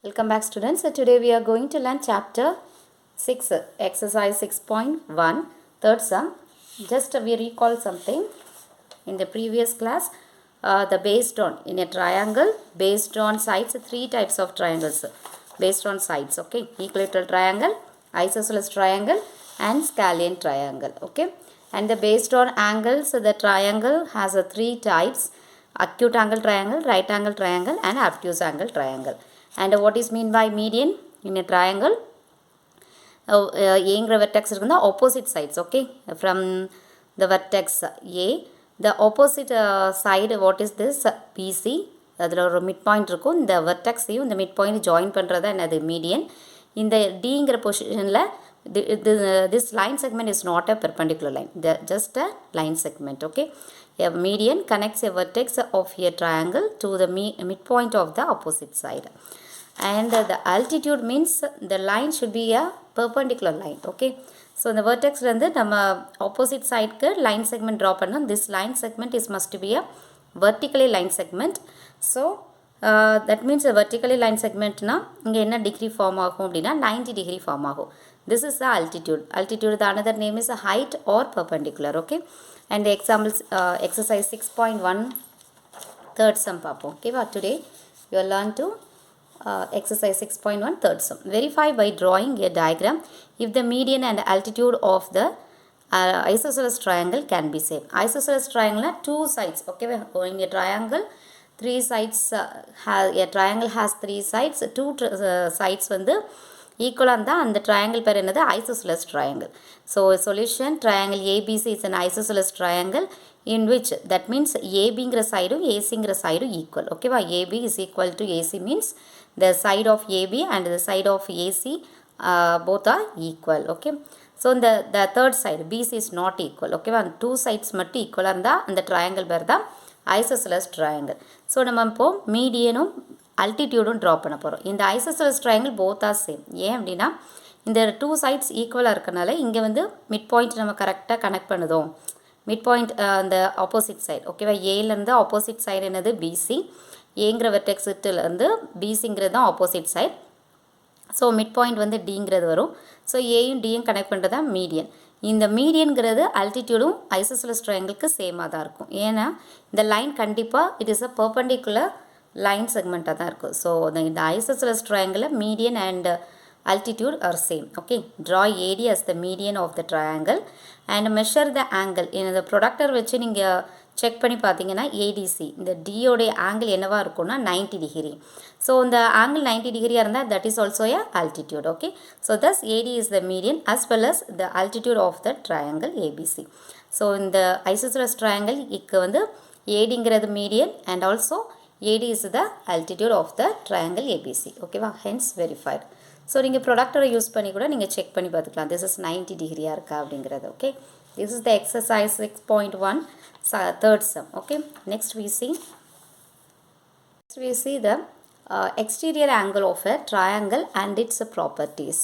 Welcome back students. So today we are going to learn chapter 6, exercise 6.1, third sum. Just we recall something in the previous class. The based on in a triangle based on sides, three types of triangles based on sides. Okay, equilateral triangle, isosceles triangle and scalene triangle. Okay, and the based on angles, the triangle has three types: acute angle triangle, right angle triangle and obtuse angle triangle. And what is mean by median in a triangle? A vertex is the opposite sides. Okay, from the vertex A, the opposite side, what is this? BC. அதில் ஒரு mid point இருக்கும். இந்த வெர்டெக்ஸையும் இந்த mid point join பண்ணுறது என்னது median. இந்த டிங்கிற பொசிஷனில் this line segment is not a perpendicular line, just a line segment. Okay, a median connects a vertex of a triangle to the midpoint of the opposite side. And the altitude means the line should be a perpendicular line. Okay, so the vertex வந்து நம்ம opposite sideக்கு line segment draw பண்ணோம். This line segment is must be a vertically line segment. So that means a vertically line segment na இங்க என்ன degree form ஆகும் அப்படின்னா 90 degree form ஆகும். This is the altitude. Altitude, the another name is a height or perpendicular. Okay, and the examples, exercise 6.1 third sum பார்ப்போம். Okay, today you will learn to exercise 6.1 third sum. Verify by drawing a diagram if the median and altitude of the isosceles triangle can be same. Isosceles triangle two sides. Okay, in a triangle three sides, a triangle has three sides, two sides வந்து ஈக்குவலாக இருந்தால் அந்த triangle பேர் என்னது? Isosceles triangle. So solution triangle ABC is an isosceles triangle in which that means ஏபிங்கிற சைடும் ஏசிங்கிற சைடும் ஈக்குவல். ஓகேவா? AB is equal to AC means the side of AB and the side of AC both are equal. Okay, so the third side BC is not equal. Okay, two sides மட்டும் ஈக்குவலாக இருந்தால் அந்த triangle பேர் தான் isosceles triangle. So நம்ம இப்போ மீடியனும் அல்டிடியூடும் draw பண்ண போகிறோம். இந்த isosceles triangle both are same. ஏன் அப்படின்னா இந்த டூ சைட்ஸ் ஈக்குவலாக இருக்கனால இங்கே வந்து மிட் பாயிண்ட் நம்ம கரெக்டாக கனெக்ட் பண்ணுதோம். மிட் பாயிண்ட் அந்த ஆப்போசிட் சைடு. ஓகேவா? ஏலேருந்து ஆப்போசிட் சைடு என்னது? பிசி. ஏங்கிற வெர்டெக்ஸ்லேருந்து பிசிங்கிறது தான் opposite side. So mid point வந்து டிங்கிறது வரும். ஸோ ஏயும் டியும் கனெக்ட் பண்ணுறது தான் மீடியன். இந்த மீடியன்கிறது அல்டிடியூடும் ஐசோசெலஸ் ட்ரையாங்கிளுக்கு சேமாக தான் இருக்கும். ஏன்னா இந்த லைன் கண்டிப்பாக it is a perpendicular line செக்மெண்ட்டாக தான் இருக்கும். ஸோ இந்த ஐசோசெலஸ் ட்ரையாங்கிளில் median and altitude are same. Okay, draw AD as the median of the triangle and measure the angle. இந்த ப்ரொடக்டர் வச்சு நீங்கள் செக் பண்ணி பார்த்தீங்கன்னா ஏடிசி இந்த டியோடைய ஆங்கிள் என்னவாக இருக்கும்னா 90 டிகிரி. ஸோ இந்த ஆங்கிள் 90 டிகிரியாக இருந்தால் that is also a altitude. Okay, so thus AD is the median as well as the altitude of the triangle ABC. So இந்த ஐசோசெலஸ் ட்ரையாங்கிள் இக்கு வந்து ஏடிங்கிறது median and also AD is the altitude of the triangle ABC. ஓகேவா? hence verified. So நீங்கள் ப்ரொடக்டரை use பண்ணி கூட நீங்கள் check பண்ணி பார்த்துக்கலாம் திஸ் இஸ் 90 டிகிரியாக இருக்கா அப்படிங்கிறது. Okay, this is the exercise 6.1 third sum. Okay, next we see the exterior angle of a triangle and its properties.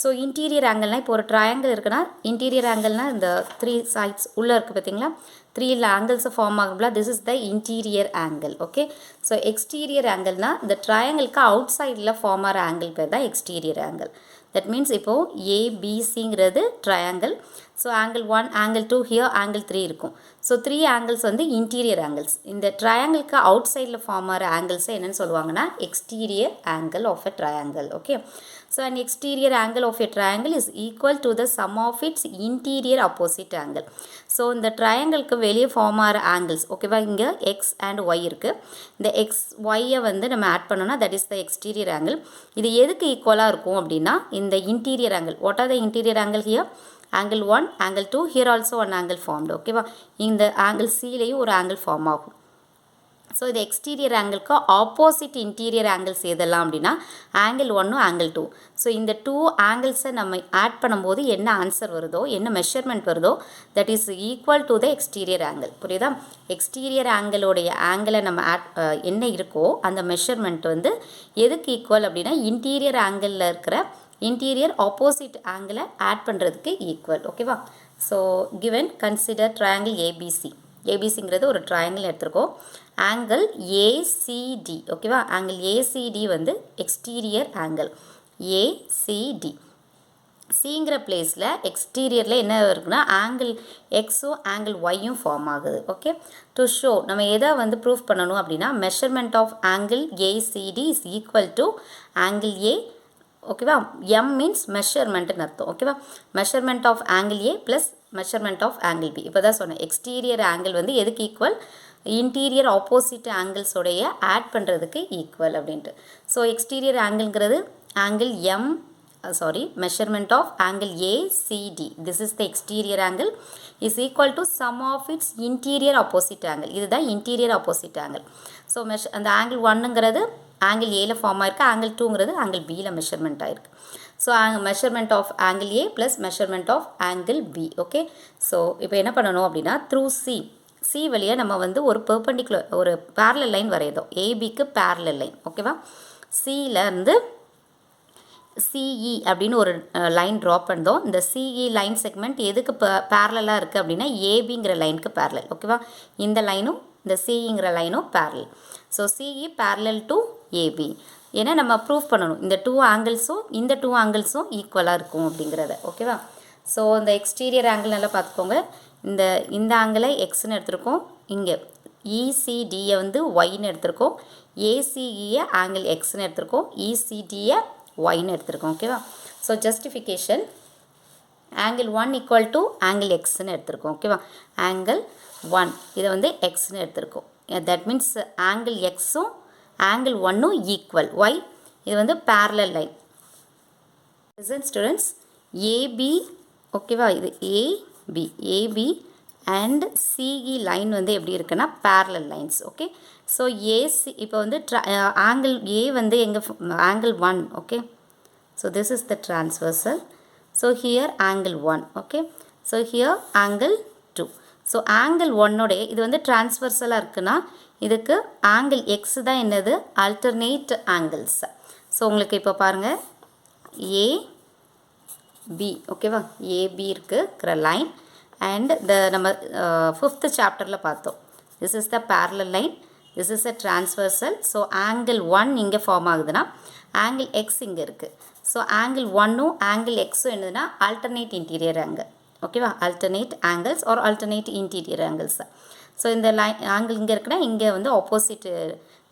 So interior ஆங்கிள்னால் இப்போ ஒரு ட்ரையாங்கிள் இருக்குன்னா இன்டீரியர் ஆங்கிள்னால் இந்த த்ரீ சைட்ஸ் உள்ளே இருக்குது பார்த்தீங்களா? த்ரீ ஆங்கிள்ஸை ஃபார்ம் ஆகும்ல, this is the interior angle. Okay, so exterior ஆங்கிள்னால் இந்த ட்ரையாங்கிளுக்கு அவுட் சைடில் ஃபார்ம் ஆகிற ஆங்கிள் பேர் தான் எக்ஸ்டீரியர் ஆங்கிள். தட் மீன்ஸ் இப்போது ஏபிசிங்கிறது triangle. So angle 1, angle 2, here angle 3 இருக்கும். ஸோ த்ரீ ஆங்கிள்ஸ் வந்து இன்டீரியர் ஆங்கிள்ஸ். இந்த ட்ரையாங்கிளுக்கு அவுட் சைடில் ஃபார்ம் ஆகிற ஆங்கிள்ஸை என்னென்னு சொல்லுவாங்கன்னா exterior angle of a triangle. Okay, so an exterior angle of a triangle is equal to the sum of its interior opposite angle. So இந்த ட்ரையாங்கிளுக்கு வெளியே ஃபார்ம் ஆகிற ஆங்கிள்ஸ். ஓகேவா? இங்கே எக்ஸ் அண்ட் ஒய் இருக்குது. இந்த எக்ஸ் ஒய்யை வந்து நம்ம ஆட் பண்ணோன்னா that is the exterior angle. இது எதுக்கு ஈக்குவலாக இருக்கும் அப்படின்னா இந்த interior angle. What are the interior angle here? angle 1, angle 2, here also one angle formed. ஓகேவா? இந்த ஆங்கிள் சிலையும் ஒரு ஆங்கிள் ஃபார்ம் ஆகும். ஸோ இது எக்ஸ்டீரியர் ஆங்கிளுக்கு ஆப்போசிட் இன்டீரியர் ஆங்கிள்ஸ் எதெல்லாம் அப்படின்னா ஆங்கிள் 1, ஆங்கிள் 2. ஸோ இந்த டூ ஆங்கிள்ஸை நம்ம ஆட் பண்ணும்போது என்ன ஆன்சர் வருதோ, என்ன மெஷர்மெண்ட் வருதோ that is equal to the exterior angle. புரியுதா? எக்ஸ்டீரியர் ஆங்கிளோடைய ஆங்கிளை நம்ம என்ன இருக்கோ அந்த மெஷர்மெண்ட் வந்து எதுக்கு ஈக்குவல் அப்படின்னா இன்டீரியர் ஆங்கிளில் இருக்கிற இன்டீரியர் ஆப்போசிட் ஆங்கிளை ஆட் பண்ணுறதுக்கு ஈக்குவல். ஓகேவா? So given consider triangle ABC. ஏபிசிங்கிறது ஒரு ட்ரையாங்கிள் எடுத்திருக்கோம். ஆங்கிள் ஏசிடி ஓகேவா. ஆங்கிள் ஏசிடி வந்து எக்ஸ்டீரியர் ஆங்கிள் ஏசிடி. சிங்கிற பிளேஸில் எக்ஸ்டீரியரில் என்ன இருக்குன்னா ஆங்கிள் எக்ஸும் ஆங்கிள் ஒய்யும் ஃபார்ம் ஆகுது. ஓகே, டு ஷோ நம்ம எதை வந்து ப்ரூஃப் பண்ணணும் அப்படின்னா measurement of angle ACD is equal to angle A. ஓகேவா, எம் மீன்ஸ் மெஷர்மெண்ட்டுன்னு அர்த்தம். ஓகேவா, measurement of angle A plus measurement of angle B. இப்போ தான் சொன்னேன் எக்ஸ்டீரியர் ஆங்கிள் வந்து எதுக்கு ஈக்குவல், இன்டீரியர் ஆப்போசிட் ஆங்கிள்ஸோடைய ஆட் பண்ணுறதுக்கு ஈக்குவல் அப்படின்ட்டு. ஸோ எக்ஸ்டீரியர் ஆங்கிள்ங்கிறது angle M measurement of angle ACD, this is the exterior angle, is equal to sum of its interior opposite angle. இதுதான் interior opposite angle. So அந்த angle 1ங்கிறது angle Aல form ஆயிருக்கு, angle 2ங்கிறது angle Bல measurement ஆயிருக்கு. So measurement of angle A plus measurement of angle B. Okay, so இப்போ என்ன பண்ணணும் அப்படின்னா through C வழியாக நம்ம வந்து ஒரு பெர்பெண்டிகுலர் ஒரு பேரலல் லைன் வரையதோம், ஏபிக்கு பேரலல் லைன். ஓகேவா, சியிலேருந்து சிஇ அப்படின்னு ஒரு லைன் ட்ரா பண்ணோம். இந்த சிஇ லைன் செக்மெண்ட் எதுக்கு பேரலாக இருக்குது அப்படின்னா ஏபிங்கிற லைனுக்கு பேரலல். ஓகேவா, இந்த லைனும் இந்த சிஇங்கிற லைனும் parallel. So CE parallel to AB. ஏன்னா நம்ம ப்ரூஃப் பண்ணணும் இந்த இந்த டூ ஆங்கிள்ஸும் ஈக்குவலாக இருக்கும் அப்படிங்கிறத. ஓகேவா, ஸோ இந்த எக்ஸ்டீரியர் ஆங்கிள் நல்லா பார்த்துக்கோங்க. இந்த ஆங்கிளை எக்ஸ்ன்னு எடுத்திருக்கோம், இங்கே இசிடியை வந்து ஒய்ன்னு எடுத்திருக்கோம், ஏசிஇயை ஆங்கிள் எக்ஸ்ன்னு எடுத்திருக்கோம், இசிடியை ஒய்ன்னு எடுத்திருக்கோம். ஓகேவா, so justification angle 1 equal to angle எக்ஸ்ன்னு எடுத்திருக்கோம். ஓகேவா, ஆங்கிள் 1 இதை வந்து எக்ஸ்ன்னு எடுத்திருக்கோம். தட் மீன்ஸ் ஆங்கிள் எக்ஸும் ஆங்கிள் 1ம் ஈக்குவல். ஒய் இது வந்து parallel line. Listen students, AB ஓகேவா, இது ஏபி அண்ட் சிஇ லைன் வந்து எப்படி இருக்குன்னா parallel lines. Okay, so AC இப்போ வந்து ஆங்கிள் ஏ வந்து எங்கள் angle 1. Okay, so this is the transversal. So here angle 1. Okay, so here angle 2. So angle 1உடைய இது வந்து டிரான்ஸ்வர்சலாக இருக்குன்னா இதுக்கு ஆங்கிள் எக்ஸ் தான் என்னது ஆல்டர்னேட் ஆங்கிள்ஸ். ஸோ உங்களுக்கு இப்போ பாருங்கள் ஏபி ஓகேவா, ஏபி இருக்குற லைன் அண்ட் நம்ம 5th சாப்டரில் பார்த்தோம். This is the parallel line, this is a transversal. So angle 1 இங்கே ஃபார்ம் ஆகுதுன்னா ஆங்கிள் எக்ஸ் இங்கே இருக்குது. ஸோ ஆங்கிள் 1ம் ஆங்கிள் எக்ஸும் என்னதுன்னா ஆல்டர்னேட் இன்டீரியர் ஆங்கிள். ஓகேவா, alternate angles R alternate interior angles. So இந்த ஆங்கிள் இங்கே இருக்குன்னா இங்கே வந்து ஆப்போசிட்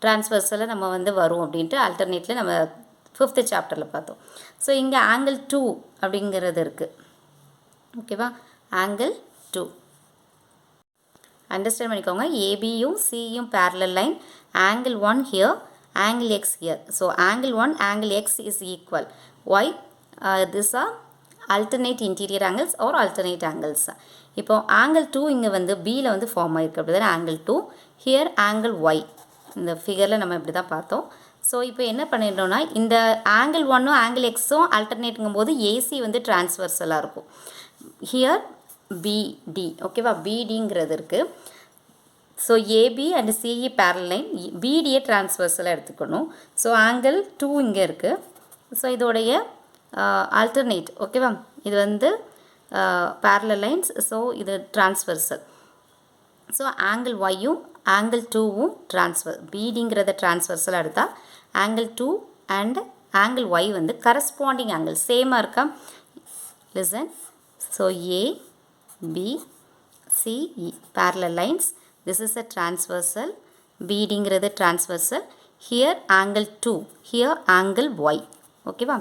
டிரான்ஸ்வர்சலில் நம்ம வந்து வரும் அப்படின்ட்டு ஆல்டர்னேட்டில் நம்ம 5th சாப்டரில் பார்த்தோம். ஸோ இங்கே ஆங்கிள் 2 அப்படிங்கிறது இருக்குது. ஓகேவா, ஆங்கிள் 2 அண்டர்ஸ்டாண்ட் பண்ணிக்கோங்க. ஏபியும் சியும் parallel line, angle 1 here, angle X here. So angle 1 angle X is equal. Why this are alternate interior angles or alternate angles. இப்போ ஆங்கிள் 2 இங்கே வந்து பியில் வந்து ஃபார்ம் ஆகிருக்கு, அப்படி தான் ஆங்கிள் 2. ஹியர் ஆங்கிள் ஒய், இந்த ஃபிகரில் நம்ம இப்படி தான் பார்த்தோம். ஸோ இப்போ என்ன பண்ணிடணும்னா இந்த ஆங்கிள் 1ம் ஆங்கிள் எக்ஸும் ஆல்டர்னேட்டுங்கும் போது ஏசி வந்து டிரான்ஸ்வர்சலாக இருக்கும். ஹியர் பிடி ஓகேவா, பிடிங்கிறது இருக்குது. So AB and CE parallel line, பிடியை டிரான்ஸ்வர்சலாக எடுத்துக்கணும். ஸோ ஆங்கிள் 2 இங்கே இருக்குது. ஸோ இதோடைய ஆல்டர்னேட் ஓகேவா, இது வந்து பேரலல் லைன்ஸ். ஸோ இது டிரான்ஸ்வர்சல். ஸோ ஆங்கிள் ஒய்யும் ஆங்கிள் 2வும் பிடிங்கிறத டிரான்ஸ்வர்சலாக எடுத்தால் ஆங்கிள் 2 அண்ட் ஆங்கிள் ஒய் வந்து கரஸ்பாண்டிங் ஆங்கிள் சேமாக இருக்கா. Listen, so ABCE parallel lines, this is a transversal, BDங்கிறது transversal, here angle 2, here angle Y. ஓகேவா,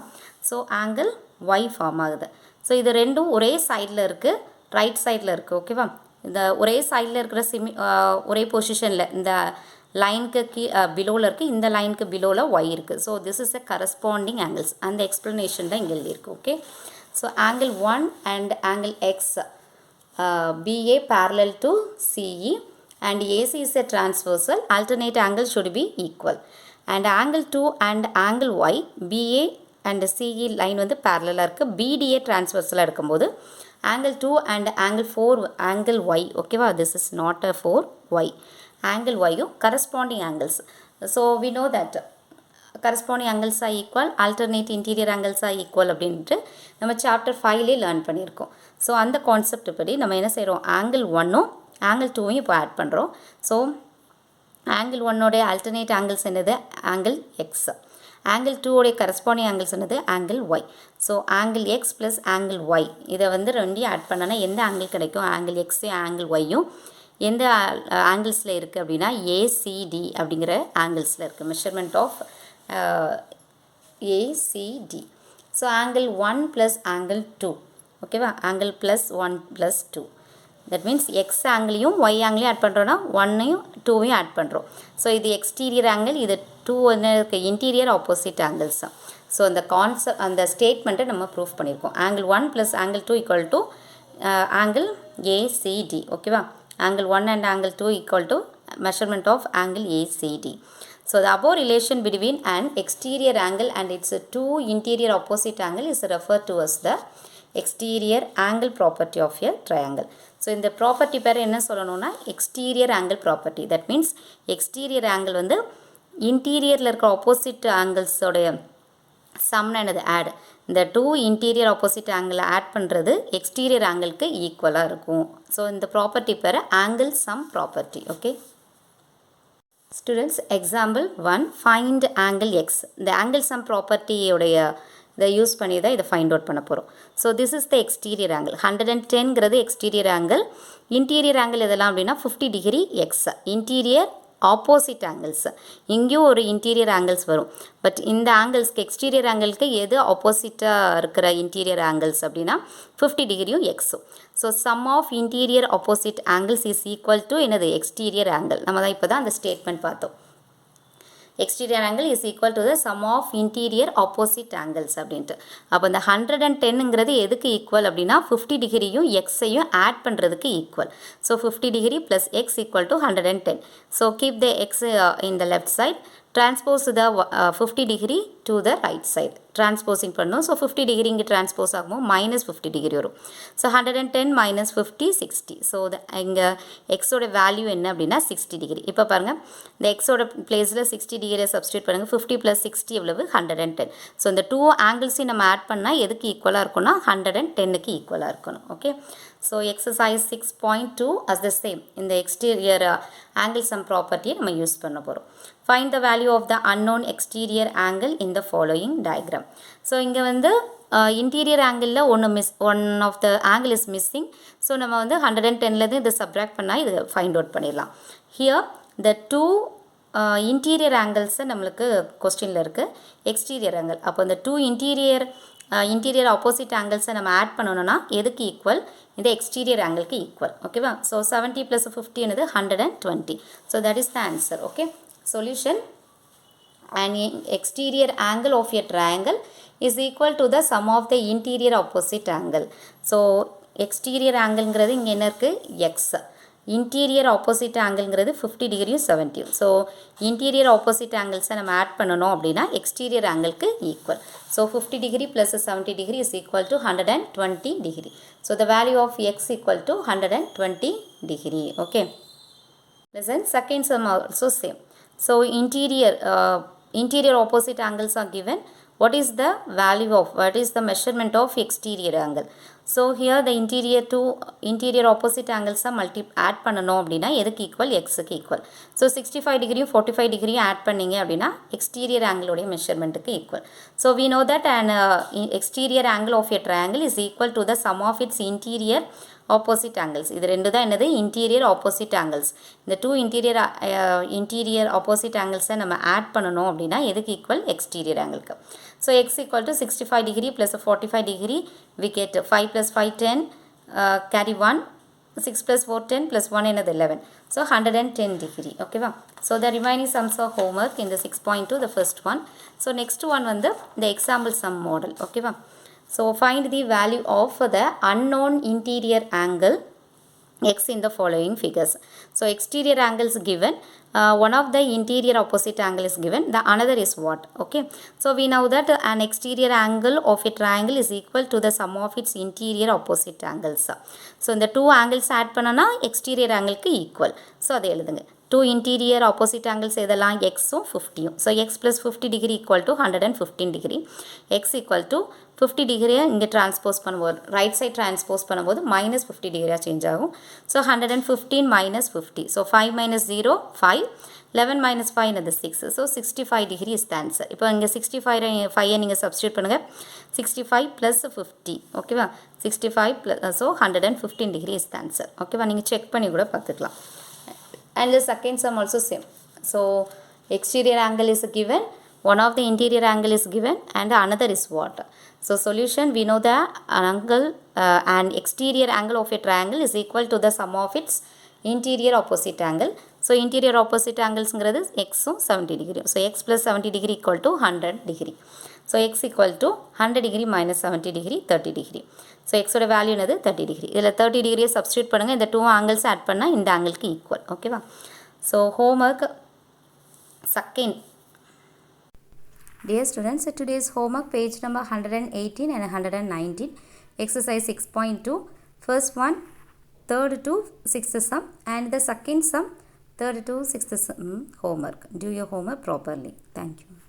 ஸோ ஆங்கிள் ஒய் ஃபார்ம் ஆகுது. So இது ரெண்டும் ஒரே சைடில் இருக்குது, ரைட் சைடில் இருக்குது. ஓகேவா, இந்த ஒரே சைடில் இருக்கிற ஒரே பொசிஷனில் இந்த லைனுக்கு பிலோவில் இருக்குது, இந்த லைனுக்கு பிலோவில் ஒய் இருக்குது. So this is a corresponding angles. அந்த எக்ஸ்ப்ளனேஷன் தான் இங்கே எழுதியிருக்கு. Okay, so angle 1 and angle x BA parallel to CE and AC is a transversal, alternate angle should be equal. And angle 2 and angle y BA and CE line வந்து parallel இருக்குது, BDA transversal இருக்கும்போது angle 2 and angle 4 angle y ஓகேவா, this is not a 4y, angle y corresponding angles. So we know that corresponding angles are equal, alternate interior angles are equal அப்படின்ட்டு நம்ம chapter 5லே learn பண்ணியிருக்கோம். So அந்த concept படி நம்ம என்ன செய்கிறோம், angle 1ம் angle 2 இப்போ ஆட் பண்ணுறோம். ஸோ angle 1 alternate angles என்னது angle x, angle 2 corresponding angles என்னது angle y. So angle x plus angle y இதை வந்து ரெண்டையும் ஆட் பண்ணனா எந்த angle கிடைக்கும், angle x angle yயும் எந்த ஆங்கிள்ஸில் இருக்குது அப்படின்னா ACD அப்படிங்கிற ஆங்கிள்ஸில் இருக்குது, measurement of ACD. So angle 1 plus angle 2 ஓகேவா, angle plus 1 plus 2, that means X ஆங்கிளையும் ஒய் ஆங்கிளையும் ஆட் பண்ணுறோன்னா 1ஐயும் 2ஐயும் ஆட் பண்ணுறோம். ஸோ இது எக்ஸ்டீரியர் ஆங்கிள், இது 2 என்ன இருக்குது இன்டீரியர் ஆப்போசிட் ஆங்கிள்ஸ் தான். ஸோ அந்த ஸ்டேட்மெண்ட்டை நம்ம ப்ரூஃப் பண்ணியிருக்கோம். angle 1 plus angle 2 equal to angle ACD. ஓகேவா, angle 1 and angle 2 equal to measurement of angle ACD. So the above relation between an exterior angle and its two interior opposite angle is referred to as the exterior angle property of a triangle. So இந்த property பேர் என்ன சொல்லணும்னா exterior angle property. That means exterior angle வந்து இன்டீரியரில் இருக்கிற opposite ஆங்கிள்ஸோடைய சம்னா என்னது add, இந்த 2 interior opposite ஆங்கிளை add பண்ணுறது எக்ஸ்டீரியர் ஆங்கிளுக்கு ஈக்குவலாக இருக்கும். ஸோ இந்த ப்ராப்பர்ட்டி பேர் angle sum property. Okay students, example 1, find angle X. இந்த ஆங்கிள் சம் ப்ராப்பர்ட்டியோடைய இதை யூஸ் பண்ணி தான் இதை ஃபைண்ட் அவுட் பண்ண போகிறோம். So this is the exterior angle. 110ங்கிறது எக்ஸ்டீரியர் ஆங்கிள். இன்டீரியர் ஆங்கிள் எதெல்லாம் அப்படின்னா 50 degree X. Interior opposite angles, இங்கேயும் ஒரு இன்டீரியர் ஆங்கிள்ஸ் வரும். பட் இந்த ஆங்கிள்ஸ்க்கு எக்ஸ்டீரியர் ஆங்கிள்க்கு எது ஆப்போசிட்டாக இருக்கிற இன்டீரியர் ஆங்கிள்ஸ் அப்படின்னா 50 டிகிரியும் எக்ஸும். So sum of interior opposite angles is equal to என்னது எக்ஸ்டீரியர் ஆங்கிள். நம்ம தான் இப்போ தான் அந்த ஸ்டேட்மெண்ட் பார்த்தோம். exterior angle is equal to the sum of interior opposite angles அப்படின்ட்டு. அப்போ இந்த 110ங்கிறது எதுக்கு ஈக்குவல் அப்படின்னா 50 டிகிரியும் எக்ஸையும் ஆட் பண்ணுறதுக்கு equal. So 50 degree plus X equal to 110. So keep the X in the left side, transpose the 50 degree to the right side. Transposing பண்ணோம். So 50 degree இங்கே transpose ஆகும், minus 50 degree வரும். So 110 minus 50 60. ஸோ இங்கே எக்ஸோட value என்ன அப்படின்னா 60 degree. இப்போ பாருங்கள், இந்த எக்ஸோட பிளேஸில் 60 டிகிரியை சப்ஸ்டியூட் பண்ணுங்கள். 50 ப்ளஸ் 60 எவ்வளவு 110. ஸோ இந்த 2 ஆங்கிள்ஸையும் நம்ம ஆட் பண்ணால் எதுக்கு ஈக்குவலாக இருக்கும்னா 110க்கு ஈக்குவலாக இருக்கணும். Okay, so exercise 6.2 as the same. இந்த எக்ஸ்டீரியர் ஆங்கிள் சம் ப்ராப்பர்ட்டியை நம்ம யூஸ் பண்ண போகிறோம். Find the value of the unknown exterior angle in the following diagram. So இங்கே வந்து இன்டீரியர் ஆங்கிளில் one of the angle is missing. So நம்ம வந்து 110லேருந்து இதை சப்ராக்ட் பண்ணால் இது ஃபைண்ட் அவுட் பண்ணிடலாம். ஹியர் த 2 இன்டீரியர் ஆங்கிள்ஸை நம்மளுக்கு கொஸ்டினில் இருக்குது எக்ஸ்டீரியர் ஆங்கிள். அப்போ இந்த 2 இன்டீரியர் ஆப்போசிட் ஆங்கிள்ஸை நம்ம ஆட் பண்ணணும்னா எதுக்கு ஈக்குவல், இந்த எக்ஸ்டீரியர் ஆங்கிளுக்கு ஈக்குவல். ஓகேவா, ஸோ 70 + 50 என்னது 120. So that is the answer. Okay, solution: an exterior angle of a triangle is equal to the sum of the interior opposite angle. So exterior angle இங்கே என்ன இருக்குது x, interior opposite angle 50 டிகிரியும் 70. So interior opposite angles-ஐ நம்ம add பண்ணணும் அப்படின்னா exterior angle-க்கு equal. So 50 degree plus 70 degree is equal to 120 degree. So the value of x equal to 120 degree. Okay, listen, second sum also same. So interior opposite angles are given. What is the value of, what is the measurement of exterior angle? So here the interior opposite angles are add பண்ணணும் அப்படின்னா எதுக்கு equal, எக்ஸுக்கு equal. So 65 டிகிரியும் 45 டிகிரியும் add பண்ணிங்க அப்படின்னா exterior ஆங்கிளோடைய மெஷர்மெண்ட்டுக்கு ஈக்குவல். So we know that an exterior angle of a triangle is equal to the sum of its interior opposite angles. இது ரெண்டு தான் என்னது இன்டீரியர் ஆப்போசிட் ஆங்கிள்ஸ். இந்த 2 இன்டீரியர் ஆப்போசிட் ஆங்கிள்ஸை நம்ம ஆட் பண்ணணும் அப்படின்னா எதுக்கு ஈக்குவல், எக்ஸ்டீரியர் ஆங்கிளுக்கு. So X equal to 65 degree plus 45 degree, we get 5 + 5 10, carry 1, 6 + 4 10 + 1 என்னது 11. So 110 degree. ஓகேவா, so the remaining sums of homework இந்த 6.2 the first one. So next one வந்து இந்த எக்ஸாம்பிள் சம் மாடல். ஓகேவா, so find the value of the unknown interior angle x in the following figures. So exterior angle is given, one of the interior opposite angle is given, the another is what? Okay, so we know that an exterior angle of a triangle is equal to the sum of its interior opposite angles. So இந்த 2 angles add பண்ணனா exterior angle க்கு equal. So அதை எழுதுங்க, two interior opposite angles எதெல்லாம் xும் 50யும். So x plus 50 degree equal to 115 degree. x equal to 50 degree இங்கே transpose பண்ணும்போது right side transpose பண்ணும்போது minus 50 degree change ஆகும். So 115 minus 50. So 5 minus 0 5. 11 minus 5 என்னது 6. So 65 degree is the answer. இப்போ இங்கே 65 நீங்கள் substitute பண்ணுங்க. 65 plus 50. ஓகேவா 65 plus so 115 degree is the answer. ஓகேவா நீங்கள் செக் பண்ணி கூட பார்த்துக்கலாம். And the second sum also same. So exterior angle is given, one of the interior angle is given, and another is what? So solution, we know the angle and exterior angle of a triangle is equal to the sum of its interior opposite angle. So interior opposite angles is x 70 degree. So x plus 70 degree equal to 100 degree. So x equal to 100 degree minus 70 degree 30 degree. So x oda value என்னது 30 degree. இதில் 30 degree substitute பண்ணுங்க. இந்த 2 angles add பண்ணா இந்த angle-க்கு equal. ஓகேவா? So homework second. Dear students, today's homework page number 118 and 119. Exercise 6.2. First one, third to sixth sum, and the second sum, third to sixth sum homework. Do your homework properly. Thank you.